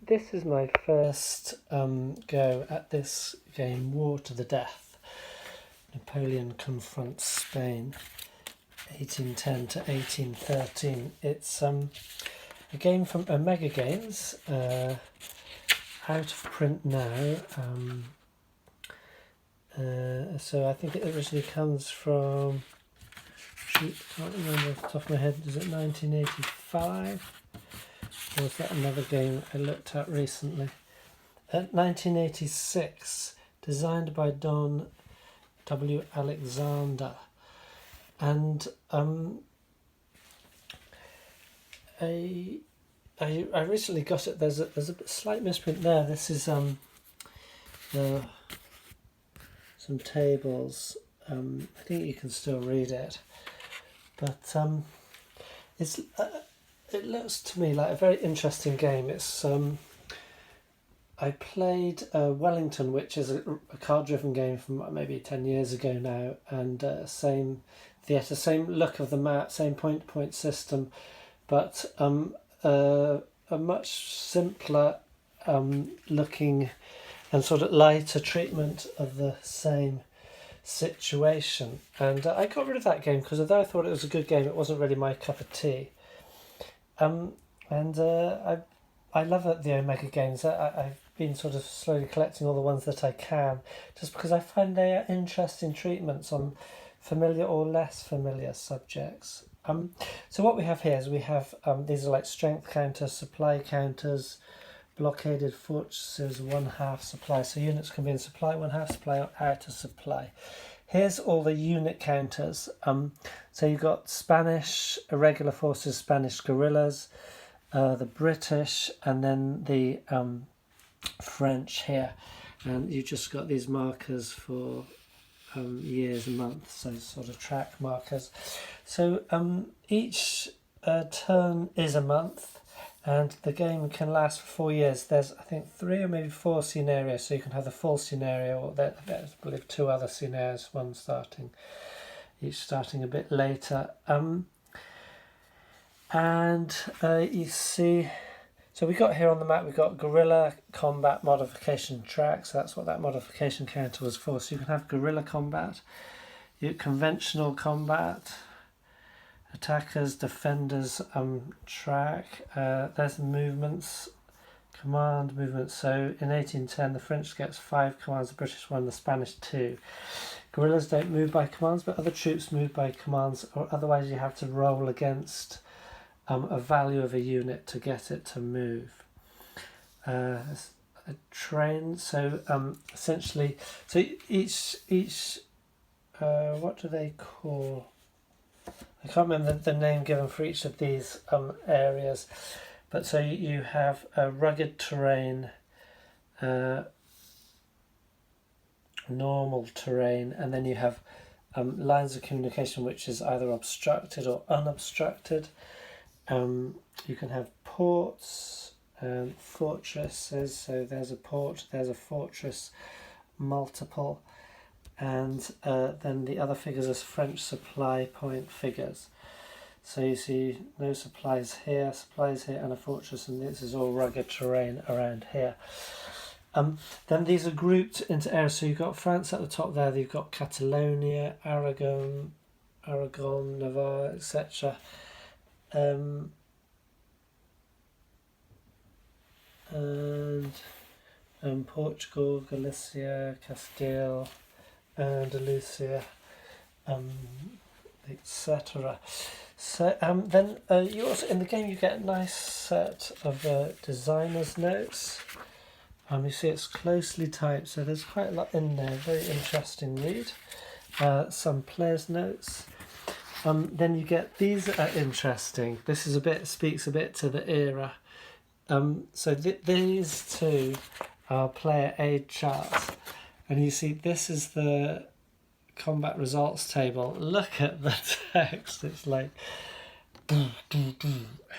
this is my first go at this game, War to the Death. Napoleon confronts Spain, 1810 to 1813. It's a game from Omega Games, out of print now. So I think it originally comes from, I can't remember off the top of my head, is it 1985? Or was that another game I looked at recently? 1986, designed by Don W. Alexander. And I recently got it. There's a slight misprint there. This is some tables. I think you can still read it, but it looks to me like a very interesting game. It's I played Wellington, which is a card-driven game from maybe 10 years ago now, and same theatre, same look of the map, same point-to-point system, but a much simpler looking and sort of lighter treatment of the same situation. And I got rid of that game because although I thought it was a good game, it wasn't really my cup of tea. I love the Omega Games. I've been sort of slowly collecting all the ones that I can, just because I find they are interesting treatments on familiar or less familiar subjects. So what we have here is we have these are like strength counters, supply counters, blockaded fortresses, 1/2 supply. So units can be in supply, 1/2 supply, or out of supply. Here's all the unit counters. So you've got Spanish irregular forces, Spanish guerrillas, the British, and then the French here. And you've just got these markers for years and months, so sort of track markers. So each turn is a month, and the game can last for 4 years. There's, I think, 3 or maybe 4 scenarios, so you can have the full scenario, or there's, I believe, 2 other scenarios, each starting a bit later. You see, so we got here on the map, we've got guerrilla combat modification track, so that's what that modification counter was for. So you can have guerrilla combat, conventional combat, attackers, defenders track. There's movements, command movements. So in 1810 the French gets 5 commands, the British 1, the Spanish 2. Guerrillas don't move by commands, but other troops move by commands, or otherwise you have to roll against a value of a unit to get it to move. A train, so essentially, so each what do they call? I can't remember the name given for each of these areas, but so you have a rugged terrain, normal terrain, and then you have lines of communication which is either obstructed or unobstructed. You can have ports, fortresses, so there's a port, there's a fortress, multiple, and then the other figures are French supply point figures. So you see no supplies here, and a fortress, and this is all rugged terrain around here. Then these are grouped into areas, so you've got France at the top there, you've got Catalonia, Aragon, Navarre, etc. And Portugal, Galicia, Castile, Andalusia, etc. So then you also, in the game, you get a nice set of designer's notes. You see it's closely typed, so there's quite a lot in there. Very interesting read. Some player's notes. Then you get, these are interesting. This is speaks a bit to the era. So these two are player aid charts, and you see this is the combat results table. Look at the text. It's like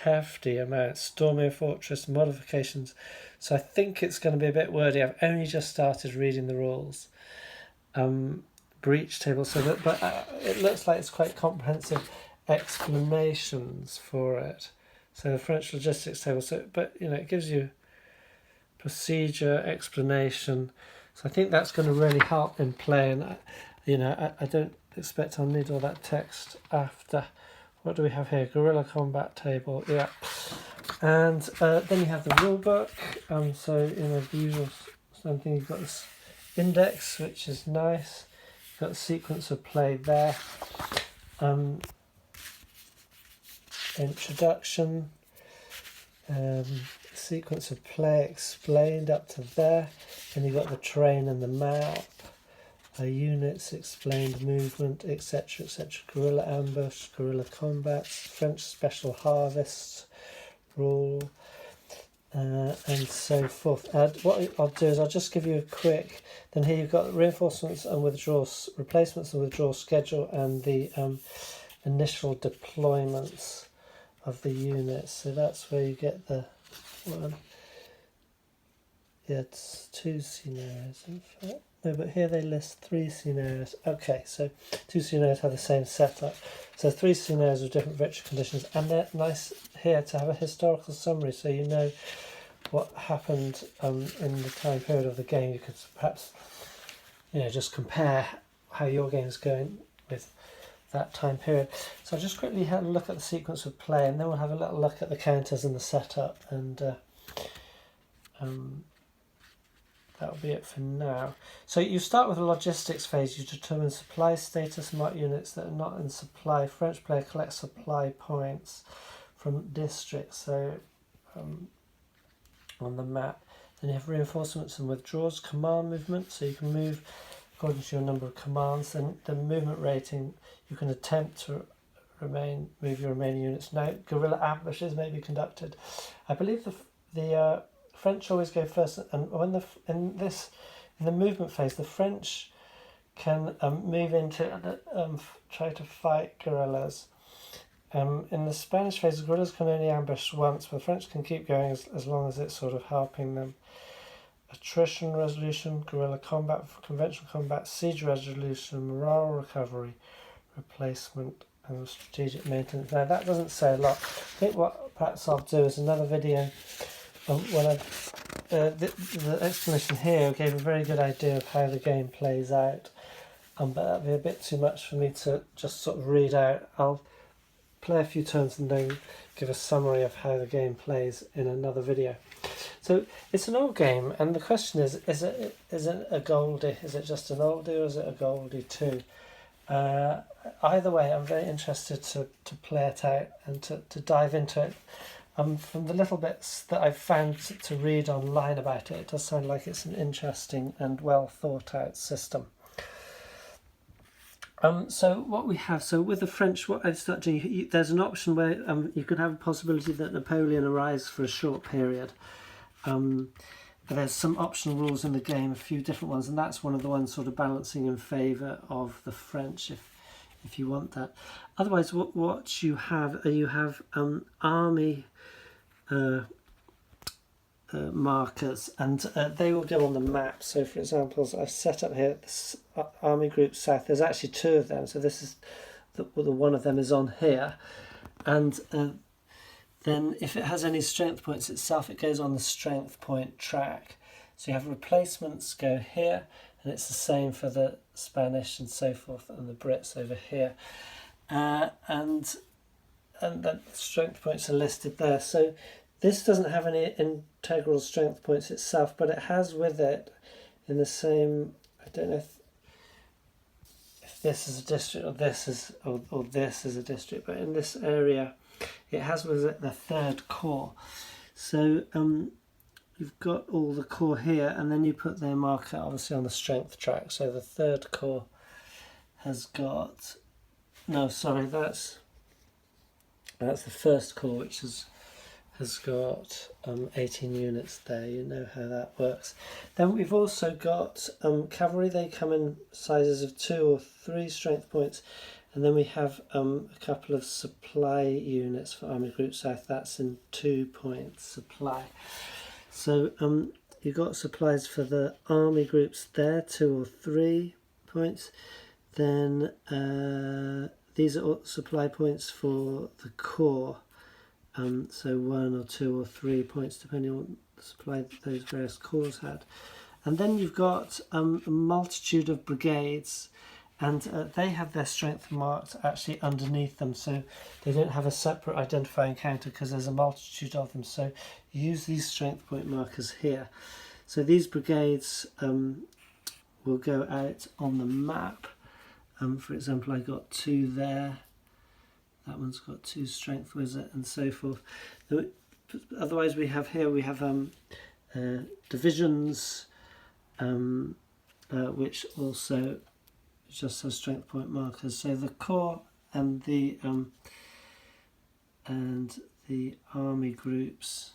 hefty amounts. Storming a fortress, modifications. So I think it's going to be a bit wordy. I've only just started reading the rules. Breach table, so that, but it looks like it's quite comprehensive explanations for it. So the French logistics table. So, but it gives you procedure, explanation. So I think that's going to really help in play, and I don't expect I'll need all that text after. What do we have here? Guerrilla combat table, yeah. And then you have the rule book. So the usual same thing. You've got this index, which is nice. You've got the sequence of play there. Introduction. Sequence of play explained up to there. Then you've got the terrain and the map. Units, explained movement, etc., etc. Guerrilla ambush, guerrilla combats, French special harvests, rule, and so forth. What I'll do is I'll just give you a quick. Then here you've got reinforcements and withdrawals, replacements and withdrawal schedule, and the initial deployments of the units. So that's where you get the one. Yeah, it's 2 scenarios in fact. No, but here they list 3 scenarios. Okay, so 2 scenarios have the same setup. So 3 scenarios with different victory conditions, and they're nice here to have a historical summary, so you know what happened in the time period of the game. You could perhaps, just compare how your game's going with that time period. So I'll just quickly have a look at the sequence of play, and then we'll have a little look at the counters and the setup, and that'll be it for now. So you start with the logistics phase. You determine supply status, mark units that are not in supply. French player collects supply points from districts, so on the map. Then you have reinforcements and withdrawals, command movement, so you can move according to your number of commands. Then the movement rating, you can attempt to move your remaining units. Now, guerrilla ambushes may be conducted. I believe the French always go first, and when in the movement phase, the French can move into try to fight guerrillas. In the Spanish phase, the guerrillas can only ambush once, but the French can keep going as long as it's sort of helping them. Attrition resolution, guerrilla combat, conventional combat, siege resolution, morale recovery, replacement, and strategic maintenance. Now that doesn't say a lot. I think what perhaps I'll do is another video. When the explanation here gave a very good idea of how the game plays out, but that'd be a bit too much for me to just sort of read out. I'll play a few turns and then give a summary of how the game plays in another video. So it's an old game, and the question is it a Goldie? Is it just an oldie, or is it a Goldie too? Either way, I'm very interested to play it out and to dive into it. From the little bits that I've found to read online about it, it does sound like it's an interesting and well thought out system. So what we have, so with the French, what I've started doing, there's an option where you could have a possibility that Napoleon arrives for a short period. There's some optional rules in the game, a few different ones, and that's one of the ones sort of balancing in favour of the French, if you want that. Otherwise, what you have army markers, and they will go on the map. So for example, as I've set up here, this army group south, there's actually 2 of them, so this is the one of them is on here, and then if it has any strength points itself, it goes on the strength point track. So you have replacements go here, and it's the same for the Spanish and so forth, and the Brits over here, and then strength points are listed there. So this doesn't have any integral strength points itself, but it has with it in the same, I don't know if this is a district or this is or this is a district, but in this area it has with it the 3rd corps. So you've got all the corps here, and then you put their marker obviously on the strength track. So the 3rd corps has got, no, sorry, that's the 1st corps, which has got 18 units there. You know how that works. Then we've also got cavalry. They come in sizes of 2 or 3 strength points, and then we have a couple of supply units for Army Group South. That's in 2 points supply. So you've got supplies for the army groups there, 2 or 3 points. Then these are all supply points for the corps. So 1 or 2 or 3 points depending on supply that those various corps had. And then you've got a multitude of brigades, and they have their strength marked actually underneath them, so they don't have a separate identifying counter because there's a multitude of them. So use these strength point markers here. So these brigades will go out on the map. For example, I got 2 there. That one's got 2 strength with it, and so forth. Otherwise, we have divisions, which also just has strength point markers. So the corps and the army groups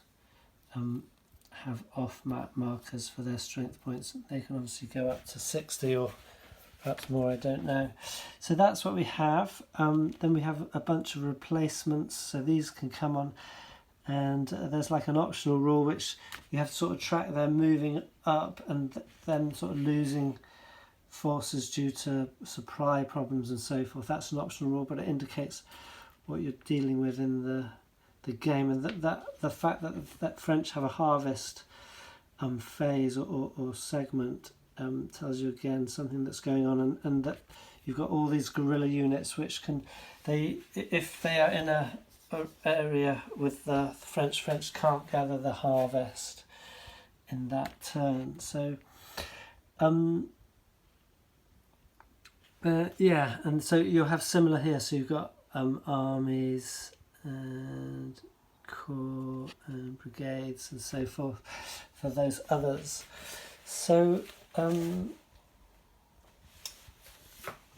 have off-map markers for their strength points. They can obviously go up to 60 or perhaps more, I don't know. So that's what we have. Then we have a bunch of replacements, so these can come on, and there's like an optional rule which you have to sort of track them moving up and then sort of losing forces due to supply problems and so forth. That's an optional rule, but it indicates what you're dealing with in the game, and the fact that French have a harvest phase or segment tells you again something that's going on, and that you've got all these guerrilla units which can, if they are in a area with the French can't gather the harvest in that turn. So yeah, and so you'll have similar here. So you've got armies and corps and brigades and so forth for those others. So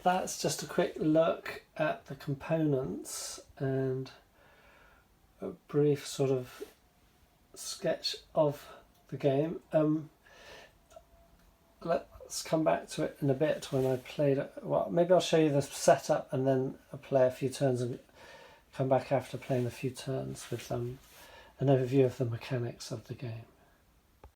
that's just a quick look at the components and a brief sort of sketch of the game. Let's come back to it in a bit when I played it. Well, maybe I'll show you the setup and then I'll play a few turns and come back after playing a few turns with an overview of the mechanics of the game.